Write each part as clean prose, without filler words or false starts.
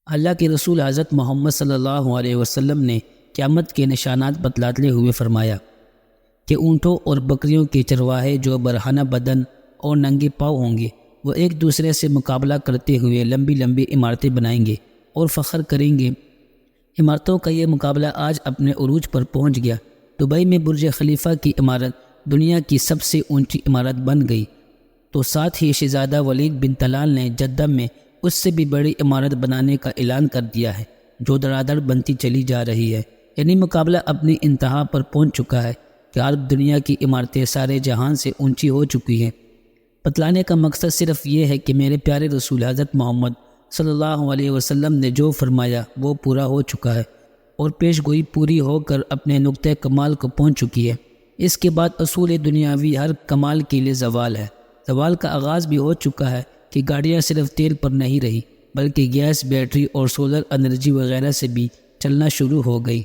اللہ کے رسول حضرت محمد صلی اللہ علیہ وسلم نے قیامت کے نشانات بتلاتے ہوئے فرمایا کہ اونٹوں اور بکریوں کے چرواہے جو برہنہ بدن اور ننگے پاؤں ہوں گے وہ ایک دوسرے سے مقابلہ کرتے ہوئے لمبی لمبی عمارتیں بنائیں گے اور فخر کریں گے۔ عمارتوں کا یہ مقابلہ آج اپنے عروج پر پہنچ گیا۔ دبئی میں برج خلیفہ کی عمارت دنیا کی سب سے اونچی عمارت بن گئی، تو ساتھ ہی شہزادہ ولید بن طلال نے جدہ میں اس سے بھی بڑی عمارت بنانے کا اعلان کر دیا ہے، جو دھڑادھڑ بنتی چلی جا رہی ہے۔ یعنی مقابلہ اپنی انتہا پر پہنچ چکا ہے کہ عرب دنیا کی عمارتیں سارے جہان سے اونچی ہو چکی ہیں۔ بتلانے کا مقصد صرف یہ ہے کہ میرے پیارے رسول حضرت محمد صلی اللہ علیہ وسلم نے جو فرمایا وہ پورا ہو چکا ہے اور پیش گوئی پوری ہو کر اپنے نقطۂ کمال کو پہنچ چکی ہے۔ اس کے بعد اصول دنیاوی ہر کمال کے لیے زوال ہے۔ زوال کا آغاز بھی ہو چکا ہے کہ گاڑیاں صرف تیل پر نہیں رہی بلکہ گیس، بیٹری اور سولر انرجی وغیرہ سے بھی چلنا شروع ہو گئی۔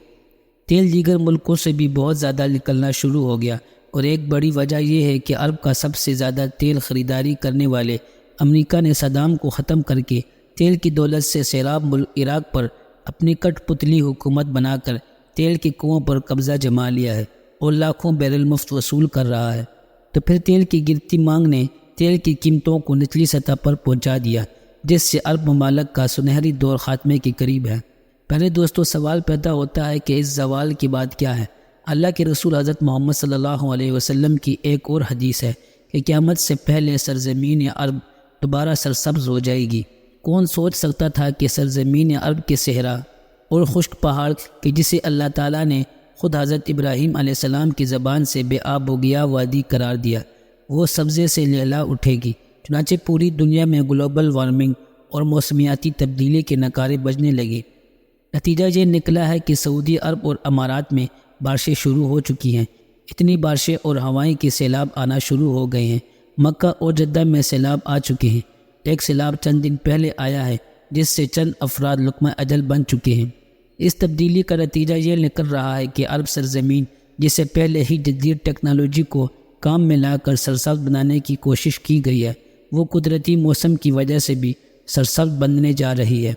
تیل دیگر ملکوں سے بھی بہت زیادہ نکلنا شروع ہو گیا، اور ایک بڑی وجہ یہ ہے کہ عرب کا سب سے زیادہ تیل خریداری کرنے والے امریکہ نے صدام کو ختم کر کے تیل کی دولت سے سیراب ملک عراق پر اپنی کٹ پتلی حکومت بنا کر تیل کے کنووں پر قبضہ جما لیا ہے اور لاکھوں بیرل مفت وصول کر رہا ہے۔ تو پھر تیل کی گرتی مانگ نے تیل کی قیمتوں کو نچلی سطح پر پہنچا دیا، جس سے عرب ممالک کا سنہری دور خاتمے کے قریب ہے۔ پہلے دوستو، سوال پیدا ہوتا ہے کہ اس زوال کی بات کیا ہے؟ اللہ کے رسول حضرت محمد صلی اللہ علیہ وسلم کی ایک اور حدیث ہے کہ قیامت سے پہلے سرزمین عرب دوبارہ سرسبز ہو جائے گی۔ کون سوچ سکتا تھا کہ سرزمین عرب کے صحرا اور خشک پہاڑ کہ جسے اللہ تعالیٰ نے خود حضرت ابراہیم علیہ السلام کی زبان سے بے آب و گیا وادی قرار دیا، وہ سبزے سے لہلا اٹھے گی۔ چنانچہ پوری دنیا میں گلوبل وارمنگ اور موسمیاتی تبدیلی کے نعرے بجنے لگے۔ نتیجہ یہ نکلا ہے کہ سعودی عرب اور امارات میں بارشیں شروع ہو چکی ہیں۔ اتنی بارشیں اور ہوائیں کے سیلاب آنا شروع ہو گئے ہیں۔ مکہ اور جدہ میں سیلاب آ چکے ہیں۔ ایک سیلاب چند دن پہلے آیا ہے جس سے چند افراد لقمہ اجل بن چکے ہیں۔ اس تبدیلی کا نتیجہ یہ نکل رہا ہے کہ عرب سرزمین جسے پہلے ہی جدید ٹیکنالوجی کو کام میں لا کر سرسبز بنانے کی کوشش کی گئی ہے، وہ قدرتی موسم کی وجہ سے بھی سرسبز بننے جا رہی ہے۔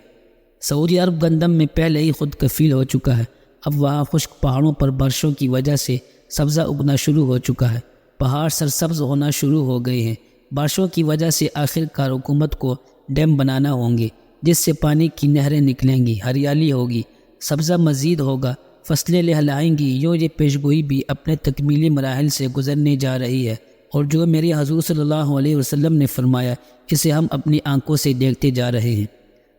سعودی عرب گندم میں پہلے ہی خود کفیل ہو چکا ہے۔ اب وہاں خشک پہاڑوں پر بارشوں کی وجہ سے سبزہ اگنا شروع ہو چکا ہے، پہاڑ سرسبز ہونا شروع ہو گئے ہیں۔ بارشوں کی وجہ سے آخر کار حکومت کو ڈیم بنانا ہوں گے جس سے پانی کی نہریں نکلیں گی، ہریالی ہوگی، سبزہ مزید ہوگا، فصلیں لہلائیں گی۔ یہ پیشگوئی بھی اپنے تکمیلی مراحل سے گزرنے جا رہی ہے، اور جو میرے حضور صلی اللہ علیہ وسلم نے فرمایا اسے ہم اپنی آنکھوں سے دیکھتے جا رہے ہیں۔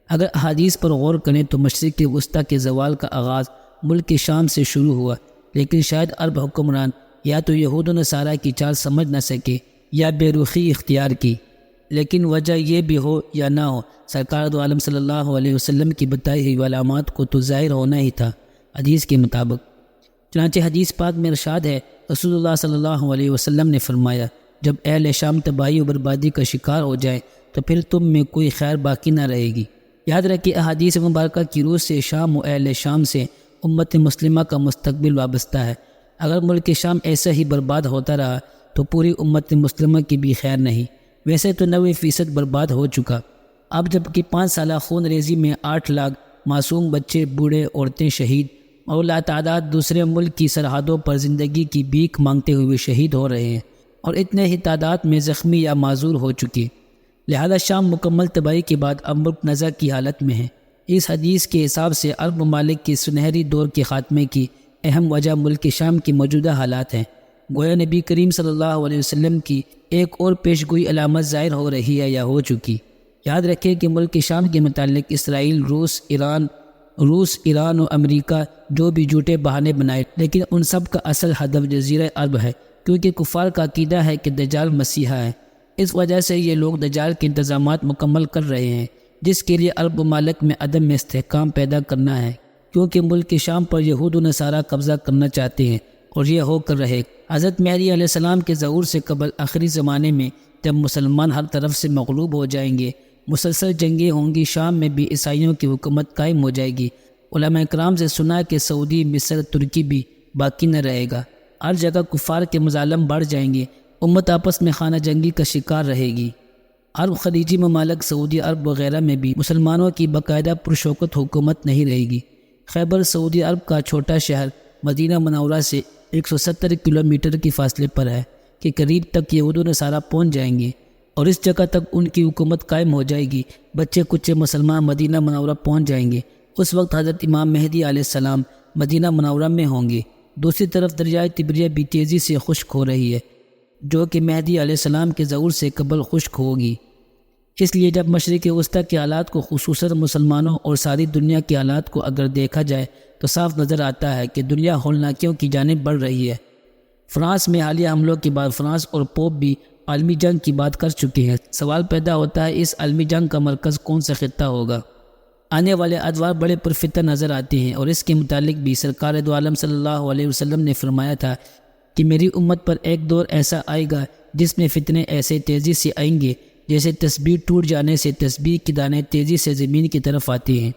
اگر احادیث پر غور کریں تو مشرق وسطیٰ کے زوال کا آغاز ملک شام سے شروع ہوا، لیکن شاید عرب حکمران یا تو یہود و نصارہ کی چال سمجھ نہ سکے یا بے رخی اختیار کی، لیکن وجہ یہ بھی ہو یا نہ ہو، سرکار دو عالم صلی اللہ علیہ وسلم کی بتائی ہوئی علامات کو تو ظاہر ہونا ہی تھا حدیث کے مطابق۔ چنانچہ حدیث پاک میں ارشاد ہے، رسول اللہ صلی اللہ علیہ وسلم نے فرمایا، جب اہل شام تباہی و بربادی کا شکار ہو جائے تو پھر تم میں کوئی خیر باقی نہ رہے گی۔ یاد رکھیں، احادیث مبارکہ کی روح سے شام و اہل شام سے امت مسلمہ کا مستقبل وابستہ ہے۔ اگر ملک شام ایسا ہی برباد ہوتا رہا تو پوری امت مسلمہ کی بھی خیر نہیں۔ ویسے تو 90% برباد ہو چکا۔ اب جب کہ 5 سالہ خون ریزی میں 8 لاکھ معصوم بچے، بوڑھے، عورتیں شہید اور لاتعداد دوسرے ملک کی سرحدوں پر زندگی کی بھیک مانگتے ہوئے شہید ہو رہے ہیں، اور اتنے ہی تعداد میں زخمی یا معذور ہو چکے، لہذا شام مکمل تباہی کے بعد اب ملک نزع کی حالت میں ہے۔ اس حدیث کے حساب سے عرب ممالک کے سنہری دور کے خاتمے کی اہم وجہ ملک شام کی موجودہ حالات ہیں۔ گویا نبی کریم صلی اللہ علیہ وسلم کی ایک اور پیشگوئی علامت ظاہر ہو رہی ہے یا ہو چکی۔ یاد رکھیں کہ ملک شام کے متعلق اسرائیل، روس، ایران و امریکہ جو بھی جھوٹے بہانے بنائے، لیکن ان سب کا اصل ہدف جزیرہ عرب ہے، کیونکہ کفار کا عقیدہ ہے کہ دجال مسیحا ہے۔ اس وجہ سے یہ لوگ دجال کے انتظامات مکمل کر رہے ہیں، جس کے لیے عرب ممالک میں عدم میں استحکام پیدا کرنا ہے، کیونکہ ملک شام پر یہود و نصارہ قبضہ کرنا چاہتے ہیں، اور یہ ہو کر رہے۔ حضرت مہدی علیہ السلام کے ظہور سے قبل آخری زمانے میں جب مسلمان ہر طرف سے مغلوب ہو جائیں گے، مسلسل جنگیں ہوں گی، شام میں بھی عیسائیوں کی حکومت قائم ہو جائے گی۔ علماء کرام سے سنا کہ سعودی، مصر، ترکی بھی باقی نہ رہے گا، ہر جگہ کفار کے مظالم بڑھ جائیں گے، امت آپس میں خانہ جنگی کا شکار رہے گی۔ عرب خلیجی ممالک سعودی عرب وغیرہ میں بھی مسلمانوں کی باقاعدہ پرشوکت حکومت نہیں رہے گی۔ خیبر سعودی عرب کا چھوٹا شہر مدینہ منورہ سے 170 کلومیٹر کی فاصلے پر ہے کہ قریب تک یہود و نصارہ پہنچ جائیں گے اور اس جگہ تک ان کی حکومت قائم ہو جائے گی۔ بچے کچے مسلمان مدینہ منورہ پہنچ جائیں گے۔ اس وقت حضرت امام مہدی علیہ السلام مدینہ منورہ میں ہوں گے۔ دوسری طرف دریائے تبریہ بھی تیزی سے خشک ہو رہی ہے، جو کہ مہدی علیہ السلام کے ظہور سے قبل خشک ہوگی۔ اس لیے جب مشرق وسطیٰ کے حالات کو، خصوصاً مسلمانوں اور ساری دنیا کے حالات کو اگر دیکھا جائے تو صاف نظر آتا ہے کہ دنیا ہولناکیوں کی جانب بڑھ رہی ہے۔ فرانس میں حالیہ حملوں کے بعد فرانس اور پوپ بھی عالمی جنگ کی بات کر چکے ہیں۔ سوال پیدا ہوتا ہے اس عالمی جنگ کا مرکز کون سا خطہ ہوگا؟ آنے والے ادوار بڑے پرفتن نظر آتے ہیں، اور اس کے متعلق بھی سرکار دو عالم صلی اللہ علیہ وسلم نے فرمایا تھا کہ میری امت پر ایک دور ایسا آئے گا جس میں فتنے ایسے تیزی سے آئیں گے جیسے تسبیح ٹوٹ جانے سے تسبیح کے دانے تیزی سے زمین کی طرف آتے ہیں۔